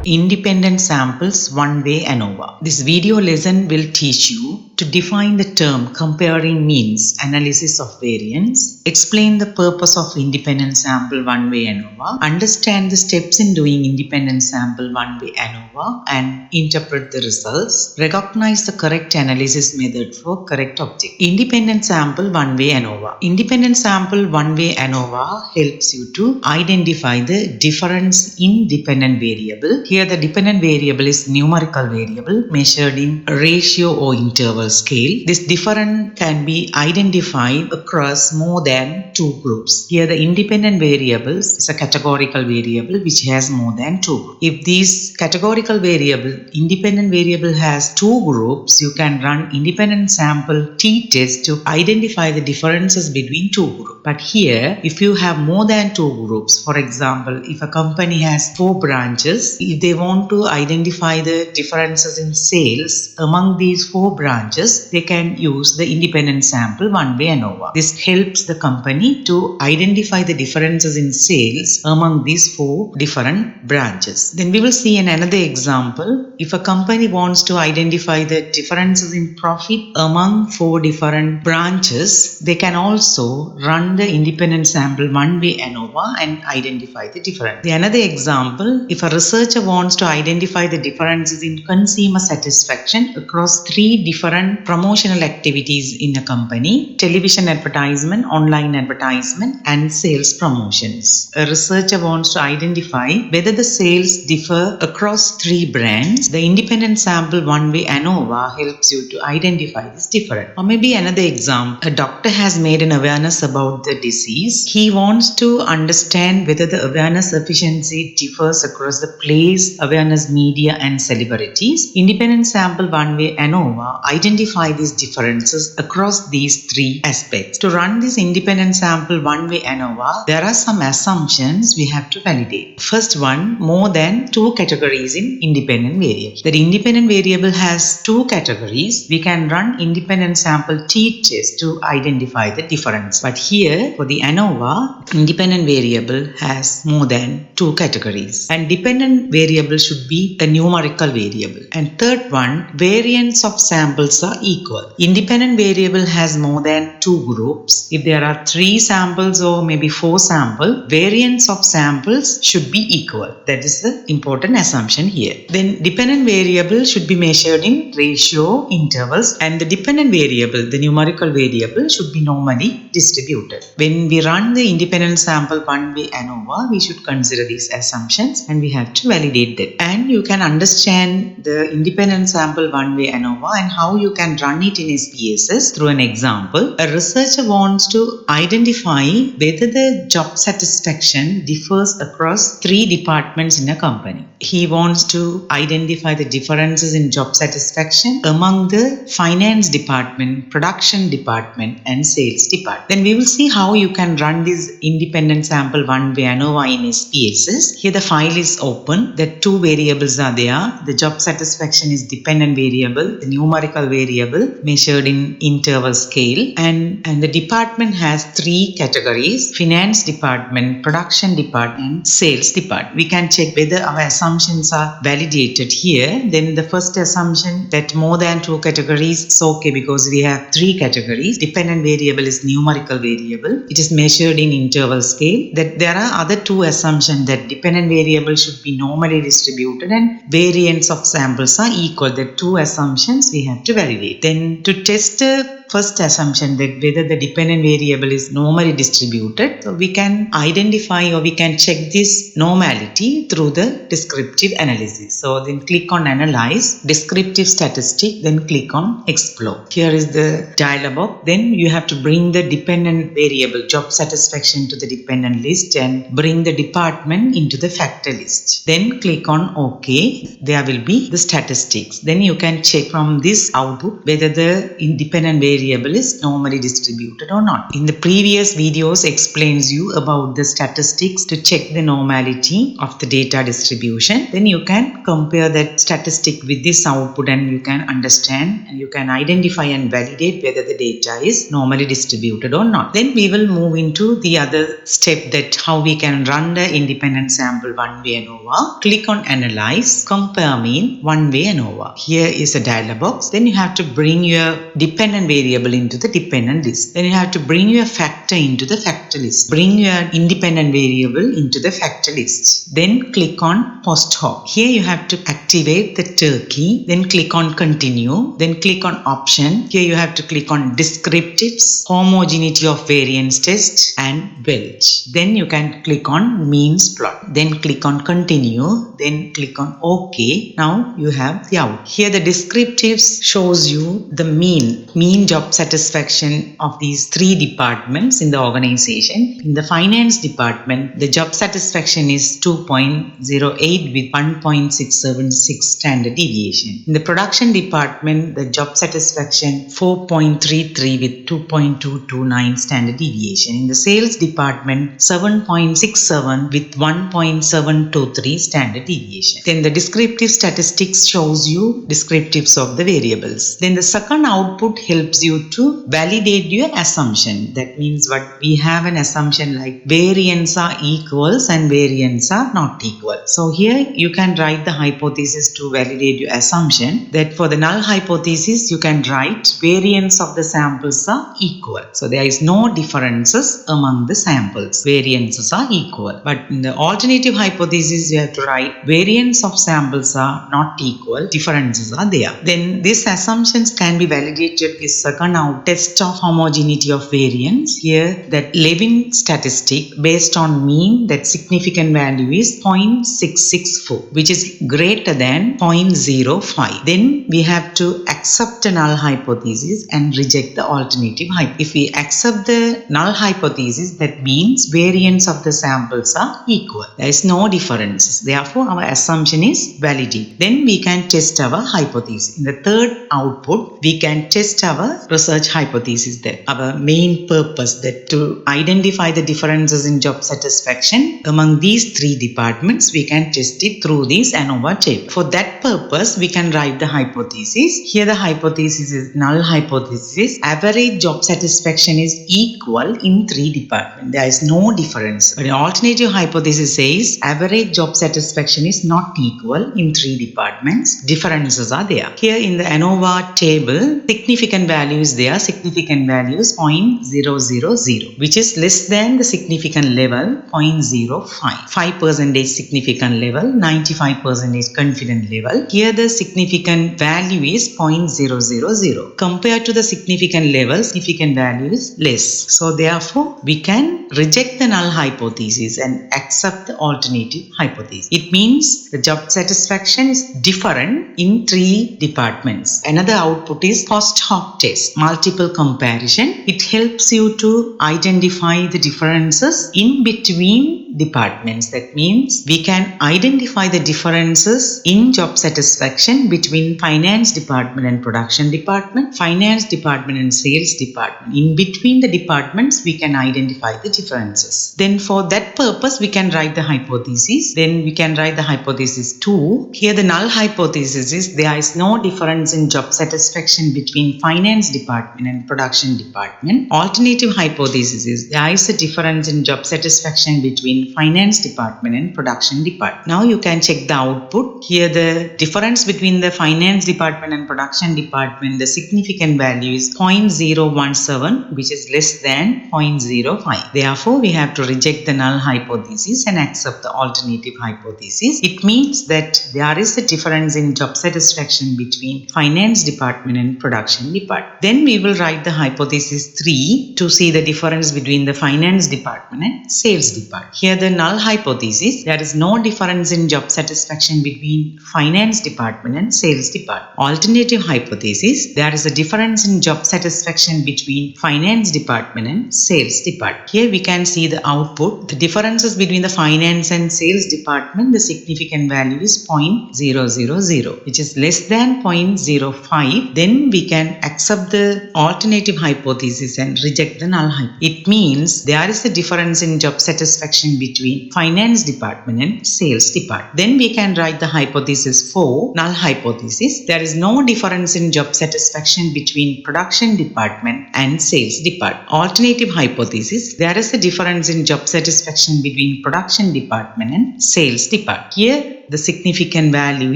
Independent samples one-way ANOVA. This video lesson will teach you to define the term comparing means analysis of variance, explain the purpose of independent sample one-way ANOVA, understand the steps in doing independent sample one-way ANOVA and interpret the results, recognize the correct analysis method for correct object. Independent sample one-way ANOVA. Independent sample one-way ANOVA helps you to identify the difference in dependent variable. Here the dependent variable is numerical variable measured in ratio or interval scale. This difference can be identified across more than two groups. Here the independent variables is a categorical variable which has more than two groups. If these categorical variable, independent variable has two groups, you can run independent sample t-test to identify the differences between two groups. But here, if you have more than two groups, for example, if a company has 4 branches, if they want to identify the differences in sales among these 4 branches, they can use the independent sample one-way ANOVA. This helps the company to identify the differences in sales among these 4 different branches. Then we will see in another example, if a company wants to identify the differences in profit among 4 different branches, they can also run the independent sample one-way ANOVA and identify the difference. Another example, if a researcher wants to identify the differences in consumer satisfaction across 3 different promotional activities in a company: television advertisement, online advertisement, and sales promotions. A researcher wants to identify whether the sales differ across 3 brands. The independent sample one-way ANOVA helps you to identify this difference. Or maybe another example, a doctor has made an awareness about the disease. He wants to understand whether the awareness efficiency differs across the place, awareness media, and celebrities. Independent sample one-way ANOVA identify these differences across these 3 aspects. To run this independent sample one-way ANOVA, there are some assumptions we have to validate. First one, more than 2 categories in independent variable. The independent variable has 2 categories. We can run independent sample t-test to identify the difference. But here, for the ANOVA, independent variable has more than 2 categories. And dependent variable should be a numerical variable. And third one, variance of samples are equal. Independent variable has more than 2 groups. If there are 3 samples or maybe 4 samples, variance of samples should be equal. That is the important assumption here. Then dependent variable should be measured in ratio, intervals, and the dependent variable, the numerical variable, should be normally distributed. When we run the independent sample one-way ANOVA, we should consider these assumptions and we have to validate that. And you can understand the independent sample one-way ANOVA and how you can run it in SPSS through an example. A researcher wants to identify whether the job satisfaction differs across 3 departments in a company. He wants to identify the differences in job satisfaction among the finance department, production department, and sales department. Then we will see how you can run this independent sample one-way ANOVA in SPSS. Here the file is open. The 2 variables are there. The job satisfaction is dependent variable, the numerical variable measured in interval scale, and the department has 3 categories: finance department, production department, sales department. We can check whether our assumptions are validated here. Then the first assumption that more than 2 categories is okay because we have 3 categories. Dependent variable is numerical variable. It is measured in interval scale. That there are other 2 assumptions that dependent variable should be normally distributed and variance of samples are equal. The 2 assumptions we have to validate. Then to test the first assumption that whether the dependent variable is normally distributed, so we can identify or we can check this normality through the descriptive analysis. So then click on Analyze, Descriptive Statistic, then click on Explore. Here is the dialog box. Then you have to bring the dependent variable job satisfaction to the dependent list and bring the department into the factor list. Then click on OK. There will be the statistics. Then you can check from this output whether the independent variable is normally distributed or not. In the previous videos explains you about the statistics to check the normality of the data distribution. satisfaction, then you can compare that statistic with this output and you can understand and you can identify and validate whether the data is normally distributed or not. Then we will move into the other step, that how we can run the independent sample one-way ANOVA. Click on Analyze, Compare Mean, One-way ANOVA. Here is a dialog box. Then you have to bring your dependent variable into the dependent list. Then you have to bring your factor into the factor list. Bring your independent variable into the factor list. Then click on Post Hoc. Here you have to activate the turkey. Then click on Continue. Then click on Option. Here you have to click on Descriptives, Homogeneity of Variance Test, and Welch. Then you can click on Means Plot. Then click on Continue. Then click on OK. Now you have the out. Here the descriptives shows you the mean job satisfaction of these three departments in the organization. In the finance department, the job satisfaction is 2.08 with 1.676 standard deviation. In the production department, the job satisfaction 4.33 with 2.229 standard deviation. In the sales department, 7.67 with 1.723 standard deviation. Then the descriptive statistics shows you descriptives of the variables. Then the second output helps you to validate your assumption. That means what we have an assumption like variance are equals and variance are not equal. So here you can write the hypothesis to validate your assumption, that for the null hypothesis you can write variance of the samples are equal. So there is no differences among the samples. Variances are equal. But in the alternative hypothesis you have to write variance of samples are not equal. Differences are there. Then these assumptions can be validated with second out test of homogeneity of variance. Here that Levin statistic based on mean, that significant value is 0.664, which is greater than 0.05. Then we have to accept a null hypothesis and reject the alternative hypothesis. If we accept the null hypothesis, that means variance of the samples are equal. There is no differences. Therefore, our assumption is validated. Then we can test our hypothesis. In the third output, we can test our research hypothesis, that our main purpose, that to identify the differences in job satisfaction among these three departments, we can test it through this ANOVA table. For that purpose, we can write the hypothesis. Here the hypothesis is null hypothesis. Average job satisfaction is equal in three departments. There is no difference. But an alternative hypothesis says average job satisfaction is not equal in three departments. Differences are there. Here in the ANOVA table, significant value is there. Significant value is 0.000, which is less than the significant level 0.05. 5% significant level, 95% confident level. Here the significant value is 0.000. Compared to the significant level, significant value is less. So therefore, we can reject the null hypothesis and accept the alternative hypothesis. It means the job satisfaction is different in three departments. Another output is post hoc test, multiple comparison. It helps you to identify the differences in between departments. That means we can identify the differences in job satisfaction between finance department and production department, finance department and sales department. In between the departments, we can identify the differences. Then for that purpose, we can write the hypothesis. Then we can write the hypothesis 2. Here the null hypothesis is there is no difference in job satisfaction between finance department and production department. Alternative hypothesis is there is a difference in job satisfaction between finance department and production department. Now you can check the output. Here the difference between the finance department and production department, the significant value is 0.017, which is less than 0.05. Therefore, we have to reject the null hypothesis and accept the alternative hypothesis. It means that there is a difference in job satisfaction between finance department and production department. Then we will write the hypothesis 3 to see the difference between the finance department and sales department. Here the null hypothesis, there is no difference in job satisfaction between finance department and sales department. Alternative hypothesis, there is a difference in job satisfaction between finance department and sales department. Here we can see the output. The differences between the finance and sales department, the significant value is 0.000, which is less than 0.05. Then we can accept the alternative hypothesis and reject the null hypothesis. It means there is a difference in job satisfaction between finance department and sales department. Then we can write the hypothesis 4, null hypothesis. There is no difference in job satisfaction between production department and sales department. Alternative hypothesis, there is a difference in job satisfaction between production department and sales department. Here the significant value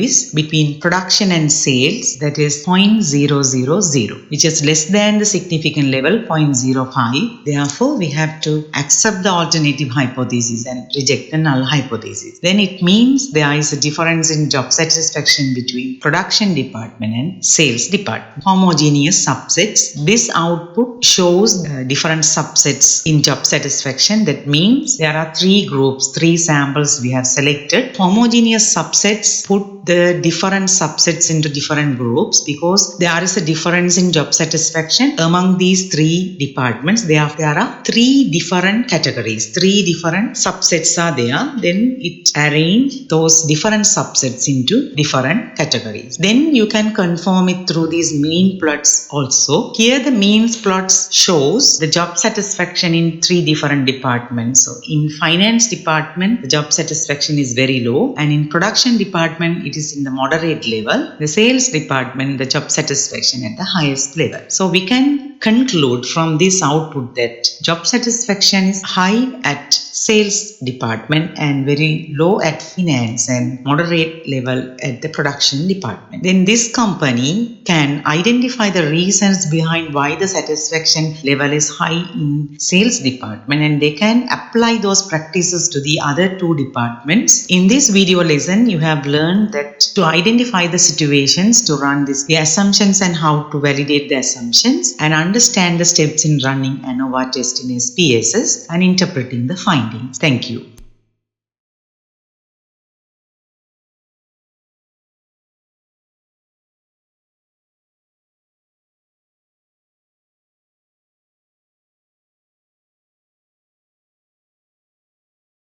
is between production and sales, that is 0.000, which is less than the significant level 0.05. Therefore, we have to accept the alternative hypothesis and reject the null hypothesis. Then it means there is a difference in job satisfaction between production department and sales department. Homogeneous subsets. This output shows different subsets in job satisfaction. That means there are 3 groups, 3 samples we have selected. Homogeneous subsets put the different subsets into different groups because there is a difference in job satisfaction among these 3 departments. There are 3 different categories, 3 different subsets are there. Then it arranges those different subsets into different categories. Then you can confirm it through these mean plots also. Here the means plots shows the job satisfaction in 3 different departments. So in finance department, the job satisfaction is very low, and in production department it is in the moderate level. The sales department, the job satisfaction at the highest level. So we can conclude from this output that job satisfaction is high at sales department and very low at finance and moderate level at the production department. Then this company can identify the reasons behind why the satisfaction level is high in sales department, and they can apply those practices to the other 2 departments. In this video lesson, you have learned that to identify the situations to run the assumptions and how to validate the assumptions, and understand the steps in running ANOVA test in SPSS and interpreting the findings. Thank you.